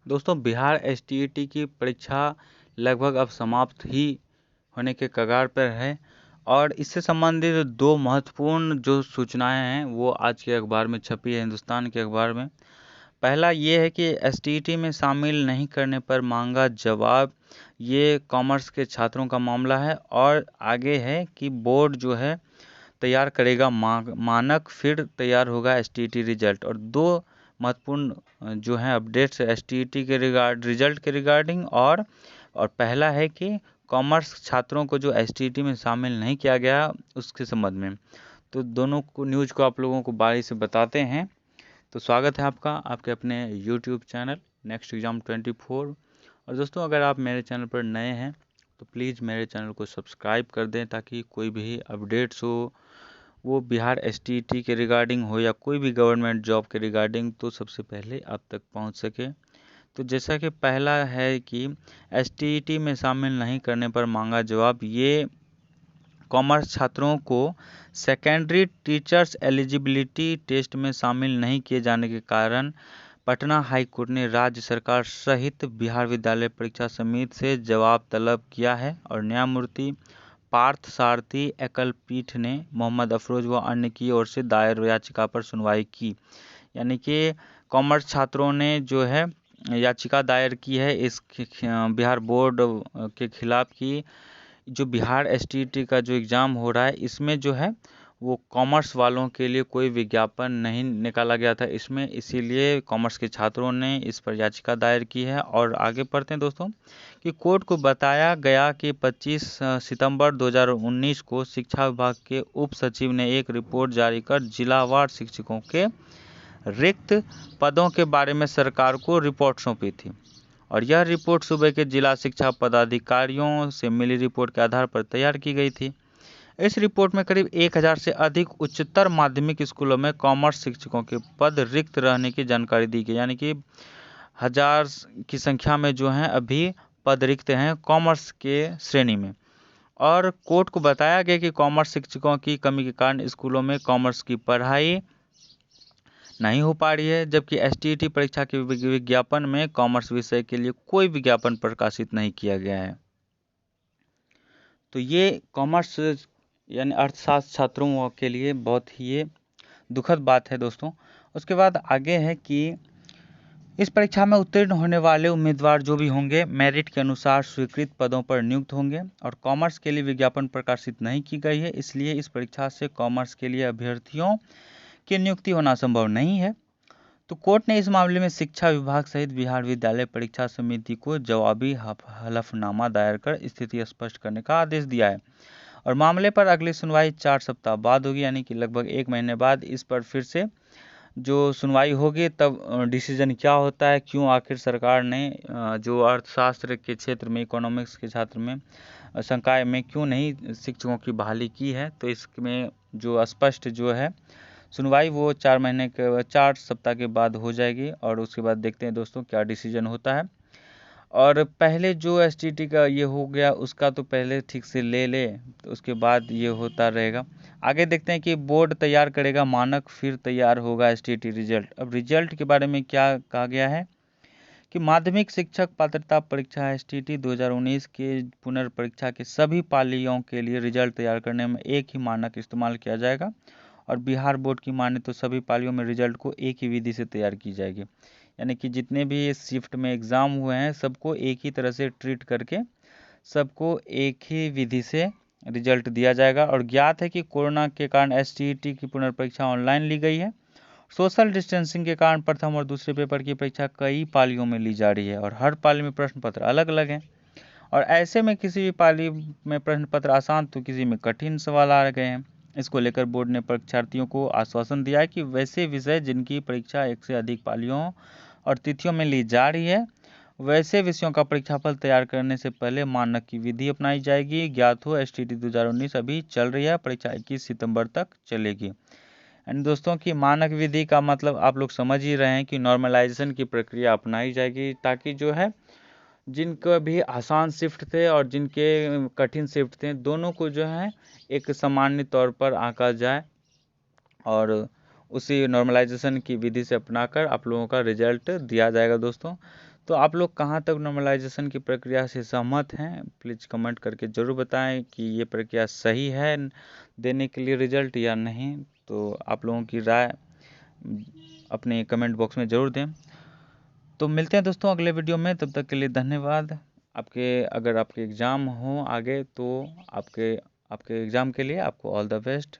दोस्तों बिहार एसटीईटी की परीक्षा लगभग अब समाप्त ही होने के कगार पर है और इससे संबंधित दो महत्वपूर्ण जो सूचनाएं हैं वो आज के अखबार में छपी है, हिंदुस्तान के अखबार में। पहला ये है कि एसटीईटी में शामिल नहीं करने पर मांगा जवाब, ये कॉमर्स के छात्रों का मामला है। और आगे है कि बोर्ड जो है तैयार करेगा मानक, फिर तैयार होगा एसटीईटी रिजल्ट। और दो महत्वपूर्ण जो हैं अपडेट्स एसटीईटी के रिजल्ट के रिगार्डिंग। और पहला है कि कॉमर्स छात्रों को जो एसटीईटी में शामिल नहीं किया गया उसके संबंध में। तो दोनों को न्यूज़ को आप लोगों को बारी से बताते हैं। तो स्वागत है आपका आपके अपने यूट्यूब चैनल नेक्स्ट एग्जाम 24। और दोस्तों अगर आप मेरे चैनल पर नए हैं तो प्लीज़ मेरे चैनल को सब्सक्राइब कर दें ताकि कोई भी अपडेट्स हो वो बिहार एसटीईटी के रिगार्डिंग हो या कोई भी गवर्नमेंट जॉब के रिगार्डिंग तो सबसे पहले आप तक पहुंच सके। तो जैसा कि पहला है कि एसटीईटी में शामिल नहीं करने पर मांगा जवाब, ये कॉमर्स छात्रों को सेकेंडरी टीचर्स एलिजिबिलिटी टेस्ट में शामिल नहीं किए जाने के कारण पटना हाई कोर्ट ने राज्य सरकार सहित बिहार विद्यालय परीक्षा समिति से जवाब तलब किया है। और न्यायमूर्ति पार्थ सारथी एकल पीठ ने मोहम्मद अफरोज व अन्य की ओर से दायर याचिका पर सुनवाई की। यानी कि कॉमर्स छात्रों ने जो है याचिका दायर की है इस बिहार बोर्ड के खिलाफ की जो बिहार एसटीईटी का जो एग्ज़ाम हो रहा है इसमें जो है वो कॉमर्स वालों के लिए कोई विज्ञापन नहीं निकाला गया था इसमें, इसीलिए कॉमर्स के छात्रों ने इस पर याचिका दायर की है। और आगे पढ़ते हैं दोस्तों कि कोर्ट को बताया गया कि 25 सितंबर 2019 को शिक्षा विभाग के उप सचिव ने एक रिपोर्ट जारी कर जिलावार शिक्षकों के रिक्त पदों के बारे में सरकार को रिपोर्ट सौंपी थी। और यह रिपोर्ट सूबे के जिला शिक्षा पदाधिकारियों से मिली रिपोर्ट के आधार पर तैयार की गई थी। इस रिपोर्ट में करीब 1000 से अधिक उच्चतर माध्यमिक स्कूलों में कॉमर्स शिक्षकों के पद रिक्त रहने की जानकारी दी गई। यानी कि 1000 की संख्या में जो हैं अभी पद रिक्त हैं कॉमर्स के श्रेणी में। और कोर्ट को बताया गया कि कॉमर्स शिक्षकों की कमी के कारण स्कूलों में कॉमर्स की पढ़ाई नहीं हो पा रही है, जबकि एसटीईटी परीक्षा के विज्ञापन में कॉमर्स विषय के लिए कोई विज्ञापन प्रकाशित नहीं किया गया है। तो ये कॉमर्स यानी अर्थशास्त्र छात्रों के लिए बहुत ही ये दुखद बात है दोस्तों। उसके बाद आगे है कि इस परीक्षा में उत्तीर्ण होने वाले उम्मीदवार जो भी होंगे मेरिट के अनुसार स्वीकृत पदों पर नियुक्त होंगे। और कॉमर्स के लिए विज्ञापन प्रकाशित नहीं की गई है, इसलिए इस परीक्षा से कॉमर्स के लिए अभ्यर्थियों की नियुक्ति होना संभव नहीं है। तो कोर्ट ने इस मामले में शिक्षा विभाग सहित बिहार विद्यालय परीक्षा समिति को जवाबी हलफनामा दायर कर स्थिति स्पष्ट करने का आदेश दिया है। और मामले पर अगली सुनवाई 4 सप्ताह बाद होगी, यानी कि लगभग 1 महीने बाद इस पर फिर से जो सुनवाई होगी तब डिसीजन क्या होता है, क्यों आखिर सरकार ने जो अर्थशास्त्र के क्षेत्र में इकोनॉमिक्स के छात्र में संकाय में क्यों नहीं शिक्षकों की बहाली की है। तो इसमें जो स्पष्ट जो है सुनवाई वो 4 सप्ताह के बाद हो जाएगी। और उसके बाद देखते हैं दोस्तों क्या डिसीजन होता है। और पहले जो एसटीईटी का ये हो गया उसका तो पहले ठीक से ले तो उसके बाद ये होता रहेगा। आगे देखते हैं कि बोर्ड तैयार करेगा मानक, फिर तैयार होगा एसटीईटी रिजल्ट। अब रिजल्ट के बारे में क्या कहा गया है कि माध्यमिक शिक्षक पात्रता परीक्षा एसटीईटी 2019 के पुनर्परीक्षा के सभी पालियों के लिए रिजल्ट तैयार करने में एक ही मानक इस्तेमाल किया जाएगा। और बिहार बोर्ड की माने तो सभी पालियों में रिजल्ट को एक ही विधि से तैयार की जाएगी। यानी कि जितने भी शिफ्ट में एग्ज़ाम हुए हैं सबको एक ही तरह से ट्रीट करके सबको एक ही विधि से रिजल्ट दिया जाएगा। और ज्ञात है कि कोरोना के कारण एसटीईटी की पुनर्परीक्षा ऑनलाइन ली गई है। सोशल डिस्टेंसिंग के कारण प्रथम और दूसरे पेपर की परीक्षा कई पालियों में ली जा रही है और हर पाली में प्रश्न पत्र अलग अलग हैं। और ऐसे में किसी भी पाली में प्रश्न पत्र आसान तो किसी में कठिन सवाल आ गए हैं। इसको लेकर बोर्ड ने परीक्षार्थियों को आश्वासन दिया है कि वैसे विषय जिनकी परीक्षा एक से अधिक पालियों और तिथियों में ली जा रही है वैसे विषयों का परीक्षाफल तैयार करने से पहले मानक की विधि अपनाई जाएगी। ज्ञात हो एसटीईटी 2019 अभी चल रही है, परीक्षा 21 सितंबर तक चलेगी। एंड दोस्तों की मानक विधि का मतलब आप लोग समझ ही रहे हैं कि नॉर्मलाइजेशन की प्रक्रिया अपनाई जाएगी ताकि जो है जिनके भी आसान शिफ्ट थे और जिनके कठिन शिफ्ट थे दोनों को जो है एक सामान्य तौर पर आंका जाए और उसी नॉर्मलाइजेशन की विधि से अपनाकर आप लोगों का रिजल्ट दिया जाएगा दोस्तों। तो आप लोग कहाँ तक नॉर्मलाइजेशन की प्रक्रिया से सहमत हैं, प्लीज़ कमेंट करके ज़रूर बताएं कि ये प्रक्रिया सही है देने के लिए रिजल्ट या नहीं। तो आप लोगों की राय अपने कमेंट बॉक्स में ज़रूर दें। तो मिलते हैं दोस्तों अगले वीडियो में, तब तक के लिए धन्यवाद। अगर आपके एग्ज़ाम हो आगे तो आपके एग्ज़ाम के लिए आपको ऑल द बेस्ट।